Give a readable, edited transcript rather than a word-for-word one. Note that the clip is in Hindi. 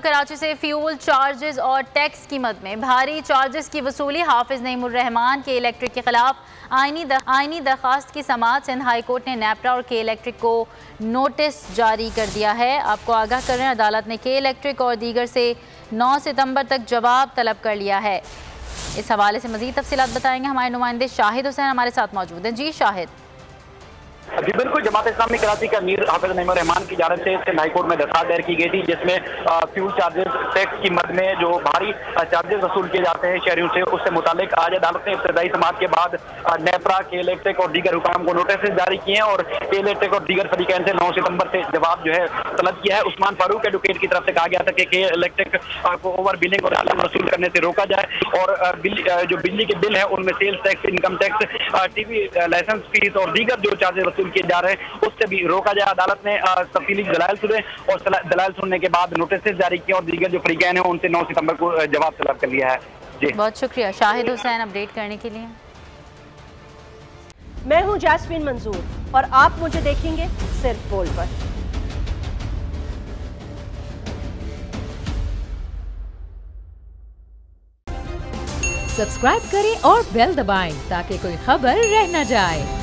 कराची से फ्यूल चार्जेस और टैक्स की मद में भारी चार्जेस की वसूली। हाफिज नईमुर रहमान के इलेक्ट्रिक के खिलाफ आईनी दरख्वास्त की समाअत। सिंध हाई कोर्ट ने नेपरा और के इलेक्ट्रिक को नोटिस जारी कर दिया है। आपको आगाह कर रहे हैं, अदालत ने के इलेक्ट्रिक और दीगर से 9 सितंबर तक जवाब तलब कर लिया है। इस हवाले से मजीद तफसीलात बताएंगे हमारे नुमाइंदे शाहिद हुसैन हमारे साथ मौजूद हैं। जी शाहिद। जी बिल्कुल, जमात इस्लामी कराची के अमीर हाफिज नईमुर रहमान की जानिब से सिंध हाई कोर्ट में दरख्वास्त दायर की गई थी, जिसमें फ्यूल चार्जेस टैक्स की मद में जो भारी चार्जेस वसूल किए जाते हैं शहरियों से, उससे मुतालिक आज अदालत ने इब्तदाई समाअत के बाद नेपरा, के इलेक्ट्रिक और दीगर हुकाम को नोटिस जारी किए हैं और के इलेक्ट्रिक और दीगर फरीकैन से 9 सितंबर से जवाब जो है तलब किया है। उस्मान फारूक एडवोकेट की तरफ से कहा गया था कि के इलेक्ट्रिक को ओवर बिलिंग और वसूल करने से रोका जाए और जो बिजली के बिल है उनमें sales tax, income tax, TV licence fees और दीगर जो चार्जेस वसूल किए जा रहे हैं उससे भी रोका जाए। अदालत ने तफसीली दलाइल सुने और दलाइल सुनने के बाद नोटिस जारी किए और दीगर जो फरीकैन हैं उनसे 9 सितंबर को जवाब तलब कर लिया है। जी बहुत शुक्रिया शाहिद हुसैन अपडेट करने के लिए। मैं हूं जैस्मीन मंजूर और आप मुझे देखेंगे सिर्फ बोल पर। सब्सक्राइब करें और बेल दबाएं ताकि कोई खबर रह न जाए।